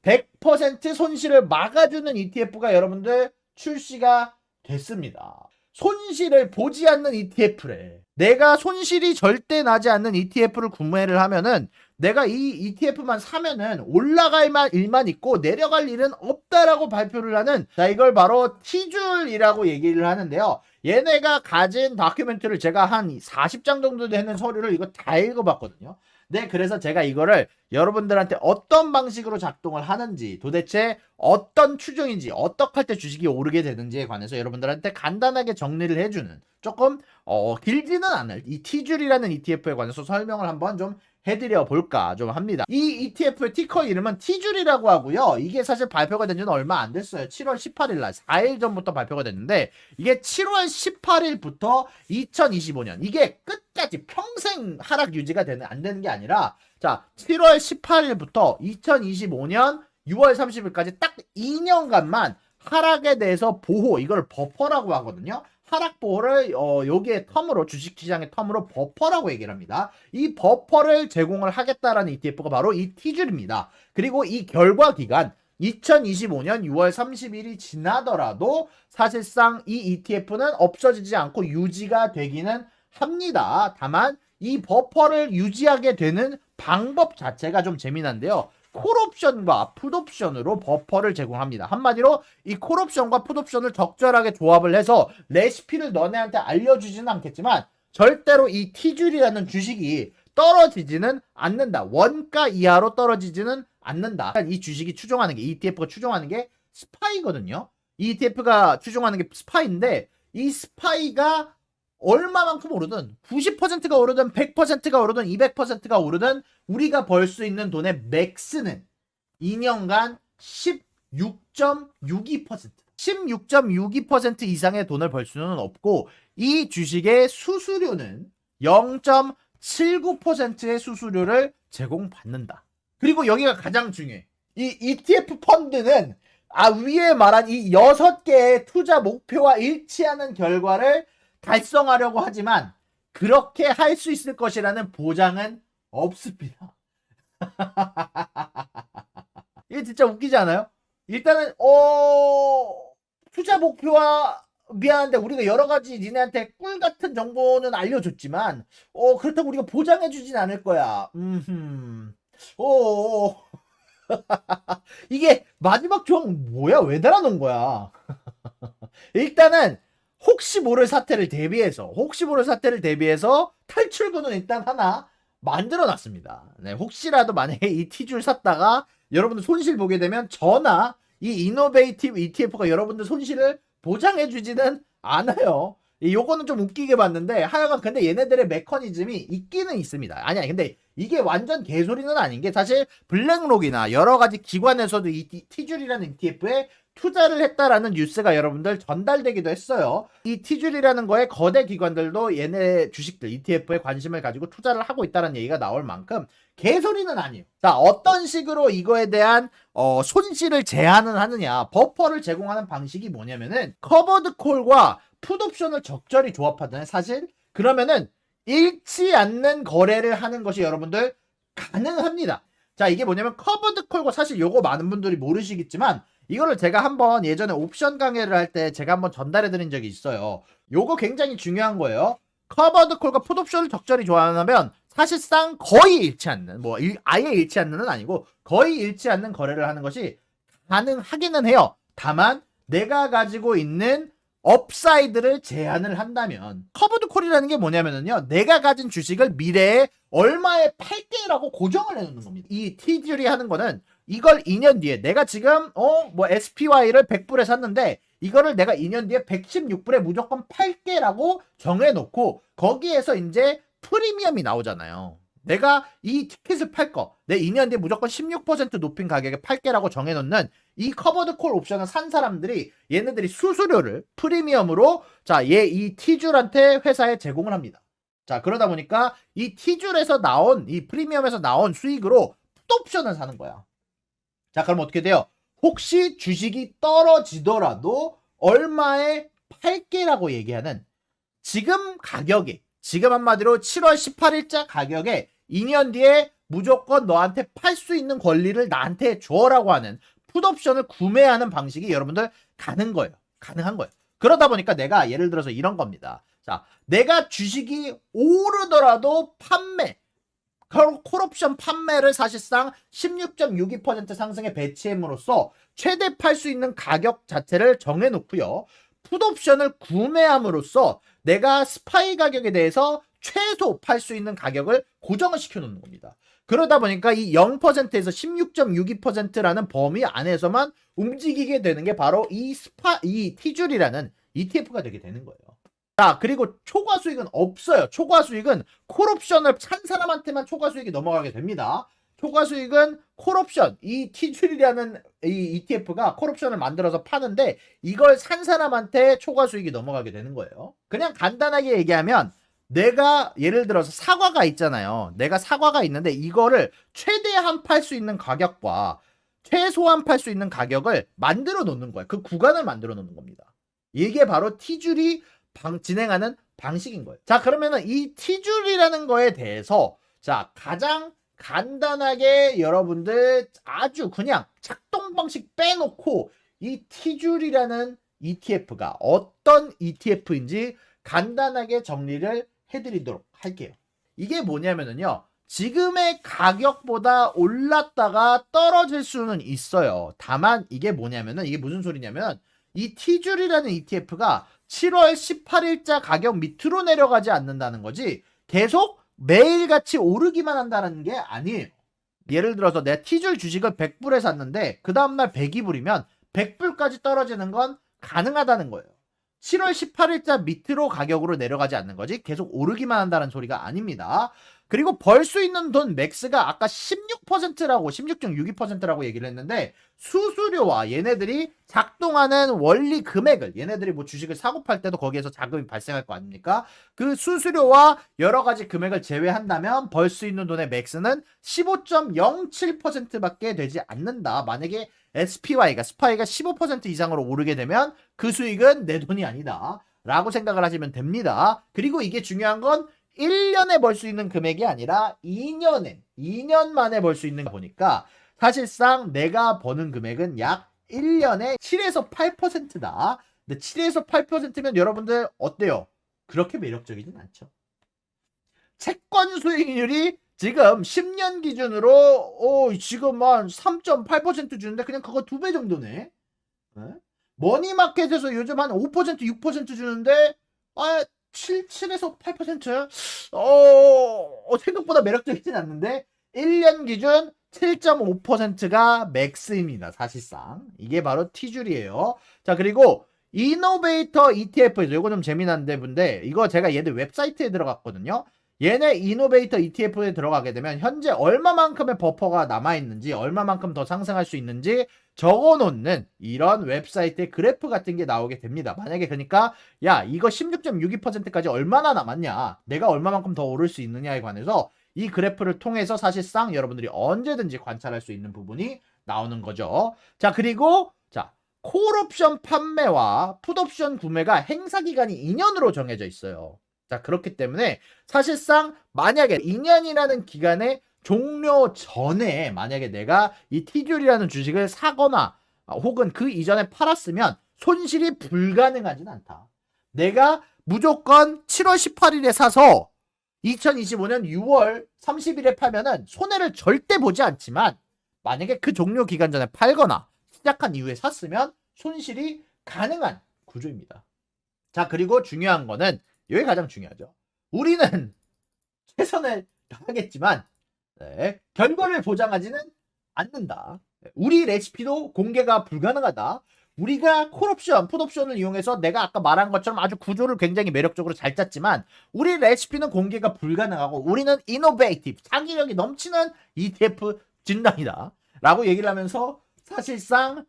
100% 손실을 막아주는 ETF가 여러분들 출시가 됐습니다. 손실을 보지 않는 ETF래. 내가 손실이 절대 나지 않는 ETF를 구매를 하면은 내가 이 ETF만 사면은 올라갈 일만 있고 내려갈 일은 없다라고 발표를 하는, 자, 이걸 바로 T줄이라고 얘기를 하는데요. 얘네가 가진 다큐멘터리를 제가 한 40장 정도 되는 서류를 이거 다 읽어봤거든요. 네, 그래서 제가 이거를 여러분들한테 어떤 방식으로 작동을 하는지, 도대체 어떤 추종인지, 어떻게 할 때 주식이 오르게 되는지에 관해서 여러분들한테 간단하게 정리를 해주는, 조금 길지는 않을 이 T줄이라는 ETF에 관해서 설명을 한번 좀 해드려 볼까 좀 합니다. 이 ETF의 티커 이름은 T줄이라고 하고요. 이게 사실 발표가 된 지는 얼마 안 됐어요. 7월 18일 날 4일 전부터 발표가 됐는데, 이게 7월 18일부터 2025년, 이게 끝까지 평생 하락 유지가 안 되는 게 아니라, 자, 7월 18일부터 2025년 6월 30일까지 딱 2년간만 하락에 대해서 보호, 이걸 버퍼라고 하거든요. 하락 보호를 여기에 텀으로, 주식시장의 텀으로 버퍼라고 얘기를 합니다. 이 버퍼를 제공을 하겠다라는 ETF가 바로 이 T줄입니다. 그리고 이 결과 기간 2025년 6월 30일이 지나더라도 사실상 이 ETF는 없어지지 않고 유지가 되기는 합니다. 다만 이 버퍼를 유지하게 되는 방법 자체가 좀 재미난데요. 콜옵션과 풋옵션으로 버퍼를 제공합니다. 한마디로 이 콜옵션과 풋옵션을 적절하게 조합을 해서, 레시피를 너네한테 알려주지는 않겠지만 절대로 이 T줄이라는 주식이 떨어지지는 않는다. 원가 이하로 떨어지지는 않는다. 이 주식이 추종하는 게, ETF가 추종하는 게 스파이거든요. ETF가 추종하는 게 스파이인데, 이 스파이가 얼마만큼 오르든 90%가 오르든 100%가 오르든 200%가 오르든 우리가 벌 수 있는 돈의 맥스는 2년간 16.62% 16.62% 이상의 돈을 벌 수는 없고, 이 주식의 수수료는 0.79%의 수수료를 제공받는다. 그리고 여기가 가장 중요해. 이 ETF 펀드는 위에 말한 이 6개의 투자 목표와 일치하는 결과를 달성하려고 하지만 그렇게 할 수 있을 것이라는 보장은 없습니다. 이게 진짜 웃기지 않아요? 일단은 투자 목표와, 미안한데 우리가 여러 가지 니네한테 꿀 같은 정보는 알려줬지만 그렇다고 우리가 보장해주진 않을 거야. 이게 마지막 조항 뭐야? 왜 달아놓은 거야? 일단은 혹시 모를 사태를 대비해서 탈출구는 일단 하나 만들어 놨습니다. 네, 혹시라도 만약에 이 T줄 샀다가 여러분들 손실 보게 되면 저나 이 이노베이티브 ETF가 여러분들 손실을 보장해 주지는 않아요. 요거는 좀 웃기게 봤는데, 하여간 근데 얘네들의 메커니즘이 있기는 있습니다. 아니야, 근데 이게 완전 개소리는 아닌 게, 사실 블랙록이나 여러 가지 기관에서도 이 T줄이라는 ETF에 투자를 했다라는 뉴스가 여러분들 전달되기도 했어요. 이 T줄이라는 거에 거대 기관들도 얘네 주식들 ETF에 관심을 가지고 투자를 하고 있다는 얘기가 나올 만큼 개소리는 아니에요. 자, 어떤 식으로 이거에 대한 손실을 제한을 하느냐, 버퍼를 제공하는 방식이 뭐냐면은 커버드 콜과 풋옵션을 적절히 조합하잖아요. 사실 그러면은 잃지 않는 거래를 하는 것이 여러분들 가능합니다. 자, 이게 뭐냐면 커버드 콜과, 사실 요거 많은 분들이 모르시겠지만 이거를 제가 한번 예전에 옵션 강의를 할 때 제가 한번 전달해 드린 적이 있어요. 요거 굉장히 중요한 거예요. 커버드 콜과 풋옵션을 적절히 조합하면 사실상 거의 잃지 않는, 아예 잃지 않는은 아니고 거의 잃지 않는 거래를 하는 것이 가능하기는 해요. 다만 내가 가지고 있는 업사이드를 제한을 한다면, 커버드 콜이라는 게 뭐냐면요, 내가 가진 주식을 미래에 얼마에 팔게라고 고정을 해놓는 겁니다. 이 T줄이 하는 거는 이걸 2년 뒤에 내가 지금 SPY를 100불에 샀는데 이거를 내가 2년 뒤에 116불에 무조건 팔게라고 정해놓고, 거기에서 이제 프리미엄이 나오잖아요. 내가 이 티켓을 팔 거, 내 2년 뒤에 무조건 16% 높인 가격에 팔게라고 정해놓는 이 커버드 콜 옵션을 산 사람들이, 얘네들이 수수료를 프리미엄으로 이 T줄한테 회사에 제공을 합니다. 자, 그러다 보니까 이 T줄에서 나온, 이 프리미엄에서 나온 수익으로 풋옵션을 사는 거야. 자, 그럼 어떻게 돼요? 혹시 주식이 떨어지더라도 얼마에 팔게라고 얘기하는 지금 가격에, 지금 한마디로 7월 18일자 가격에 2년 뒤에 무조건 너한테 팔 수 있는 권리를 나한테 줘라고 하는 풋옵션을 구매하는 방식이 여러분들 가능한 거예요. 그러다 보니까 내가 예를 들어서 이런 겁니다. 자, 내가 주식이 오르더라도 콜옵션 판매를 사실상 16.62% 상승에 배치함으로써 최대 팔 수 있는 가격 자체를 정해놓고요. 풋옵션을 구매함으로써 내가 스파이 가격에 대해서 최소 팔 수 있는 가격을 고정을 시켜놓는 겁니다. 그러다 보니까 이 0%에서 16.62%라는 범위 안에서만 움직이게 되는 게 바로 이 티줄이라는 ETF가 되게 되는 거예요. 자, 그리고 초과 수익은 없어요. 초과 수익은 콜옵션을 산 사람한테만 초과 수익이 넘어가게 됩니다. 초과 수익은 콜옵션, 이 티줄이라는 이 ETF가 콜옵션을 만들어서 파는데 이걸 산 사람한테 초과 수익이 넘어가게 되는 거예요. 그냥 간단하게 얘기하면 내가 예를 들어서 사과가 있잖아요. 내가 사과가 있는데 이거를 최대한 팔 수 있는 가격과 최소한 팔 수 있는 가격을 만들어 놓는 거예요. 그 구간을 만들어 놓는 겁니다. 이게 바로 티줄이 진행하는 방식인 거예요. 자, 그러면은 이 티줄이라는 거에 대해서 자, 가장 간단하게 여러분들 아주 그냥 작동 방식 빼놓고 이 티줄이라는 ETF가 어떤 ETF인지 간단하게 정리를 해드리도록 할게요. 이게 뭐냐면은요, 지금의 가격보다 올랐다가 떨어질 수는 있어요. 다만 이게 뭐냐면은, 이게 무슨 소리냐면 이 티줄이라는 ETF가 7월 18일자 가격 밑으로 내려가지 않는다는 거지 계속 매일같이 오르기만 한다는 게 아니에요. 예를 들어서 내가 티줄 주식을 100불에 샀는데 그 다음날 102불이면 100불까지 떨어지는 건 가능하다는 거예요. 7월 18일자 밑으로 가격으로 내려가지 않는 거지 계속 오르기만 한다는 소리가 아닙니다. 그리고 벌 수 있는 돈 맥스가 아까 16%라고 16.62%라고 얘기를 했는데 수수료와 얘네들이 작동하는 원리 금액을 얘네들이 뭐 주식을 사고 팔 때도 거기에서 자금이 발생할 거 아닙니까? 그 수수료와 여러 가지 금액을 제외한다면 벌 수 있는 돈의 맥스는 15.07%밖에 되지 않는다. 만약에 SPY가 스파이가 15% 이상으로 오르게 되면 그 수익은 내 돈이 아니다 라고 생각을 하시면 됩니다. 그리고 이게 중요한 건 1년에 벌 수 있는 금액이 아니라 2년 만에 벌 수 있는 거 보니까 사실상 내가 버는 금액은 약 1년에 7에서 8%다. 근데 7에서 8%면 여러분들 어때요? 그렇게 매력적이진 않죠. 채권 수익률이 지금 10년 기준으로 지금 한 3.8% 주는데 그냥 그거 2배 정도네. 네? 머니마켓에서 요즘 한 5%, 6% 주는데 7에서 8%? 생각보다 매력적이진 않는데 1년 기준 7.5%가 맥스입니다. 사실상. 이게 바로 티줄이에요. 자, 그리고 이노베이터 ETF에서 이거 좀 재미난데 분데 이거 제가 얘들 웹사이트에 들어갔거든요. 얘네 이노베이터 ETF에 들어가게 되면 현재 얼마만큼의 버퍼가 남아있는지 얼마만큼 더 상승할 수 있는지 적어놓는 이런 웹사이트의 그래프 같은 게 나오게 됩니다. 만약에 그러니까 야 이거 16.62%까지 얼마나 남았냐 내가 얼마만큼 더 오를 수 있느냐에 관해서 이 그래프를 통해서 사실상 여러분들이 언제든지 관찰할 수 있는 부분이 나오는 거죠. 자, 그리고 자 콜옵션 판매와 풋옵션 구매가 행사기간이 2년으로 정해져 있어요. 자, 그렇기 때문에 사실상 만약에 2년이라는 기간에 종료 전에 만약에 내가 이 티줄이라는 주식을 사거나 혹은 그 이전에 팔았으면 손실이 불가능하진 않다. 내가 무조건 7월 18일에 사서 2025년 6월 30일에 팔면은 손해를 절대 보지 않지만 만약에 그 종료 기간 전에 팔거나 시작한 이후에 샀으면 손실이 가능한 구조입니다. 자, 그리고 중요한 거는 이게 가장 중요하죠. 우리는 최선을 다하겠지만 결과를 보장하지는 않는다. 우리 레시피도 공개가 불가능하다. 우리가 콜옵션, 풋옵션을 이용해서 내가 아까 말한 것처럼 아주 구조를 굉장히 매력적으로 잘 짰지만 우리 레시피는 공개가 불가능하고 우리는 이노베이티브, 창의력이 넘치는 ETF 진단이다 라고 얘기를 하면서 사실상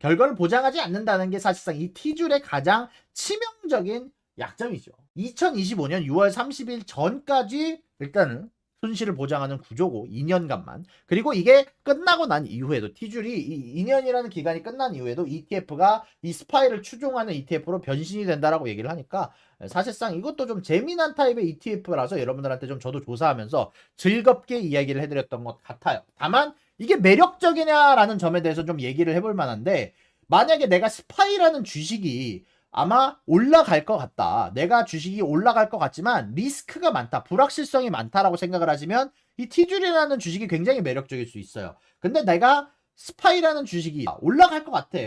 결과를 보장하지 않는다는 게 사실상 이 T줄의 가장 치명적인 약점이죠. 2025년 6월 30일 전까지 일단은 손실을 보장하는 구조고 2년간만. 그리고 이게 끝나고 난 이후에도 T줄이 이 2년이라는 기간이 끝난 이후에도 ETF가 이 스파이를 추종하는 ETF로 변신이 된다라고 얘기를 하니까 사실상 이것도 좀 재미난 타입의 ETF라서 여러분들한테 좀 저도 조사하면서 즐겁게 이야기를 해드렸던 것 같아요. 다만 이게 매력적이냐라는 점에 대해서 좀 얘기를 해볼 만한데, 만약에 내가 스파이라는 주식이 아마 올라갈 것 같다. 내가 주식이 올라갈 것 같지만 리스크가 많다. 불확실성이 많다라고 생각을 하시면 이 T줄이라는 주식이 굉장히 매력적일 수 있어요. 근데 내가 스파이라는 주식이 올라갈 것 같아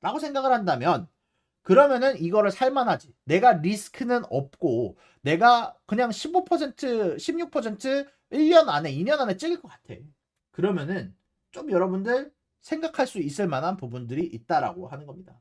라고 생각을 한다면 그러면은 이거를 살만하지. 내가 리스크는 없고 내가 그냥 15%, 16% 1년 안에 2년 안에 찍을 것 같아. 그러면은 좀 여러분들 생각할 수 있을 만한 부분들이 있다라고 하는 겁니다.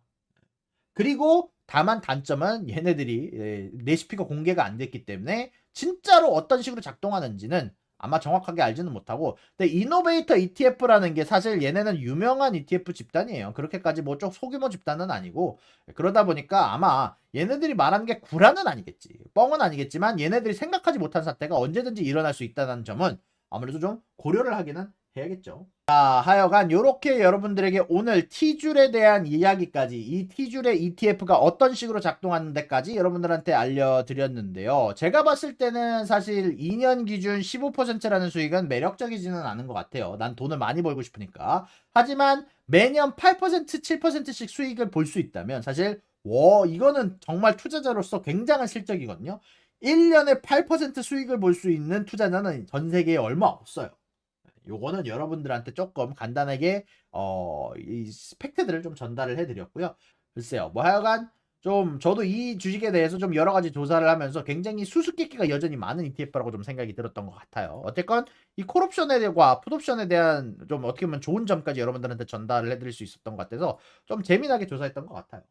그리고 다만 단점은 얘네들이 레시피가 공개가 안 됐기 때문에 진짜로 어떤 식으로 작동하는지는 아마 정확하게 알지는 못하고, 근데 이노베이터 ETF라는 게 사실 얘네는 유명한 ETF 집단이에요. 그렇게까지 뭐 좀 소규모 집단은 아니고, 그러다 보니까 아마 얘네들이 말하는 게 구라는 아니겠지, 뻥은 아니겠지만 얘네들이 생각하지 못한 사태가 언제든지 일어날 수 있다는 점은 아무래도 좀 고려를 하기는 해야겠죠. 자, 하여간 요렇게 여러분들에게 오늘 T줄에 대한 이야기까지, 이 T줄의 ETF가 어떤 식으로 작동하는 데까지 여러분들한테 알려드렸는데요. 제가 봤을 때는 사실 2년 기준 15%라는 수익은 매력적이지는 않은 것 같아요. 난 돈을 많이 벌고 싶으니까. 하지만 매년 8%, 7%씩 수익을 볼 수 있다면 사실 이거는 정말 투자자로서 굉장한 실적이거든요. 1년에 8% 수익을 볼 수 있는 투자자는 전 세계에 얼마 없어요. 요거는 여러분들한테 조금 간단하게 이 팩트들을 좀 전달을 해드렸고요. 글쎄요, 뭐 하여간 좀 저도 이 주식에 대해서 좀 여러 가지 조사를 하면서 굉장히 수수께끼가 여전히 많은 ETF라고 좀 생각이 들었던 것 같아요. 어쨌건 이 콜옵션에 대한 풋옵션에 대한 좀 어떻게 보면 좋은 점까지 여러분들한테 전달을 해드릴 수 있었던 것 같아서 좀 재미나게 조사했던 것 같아요.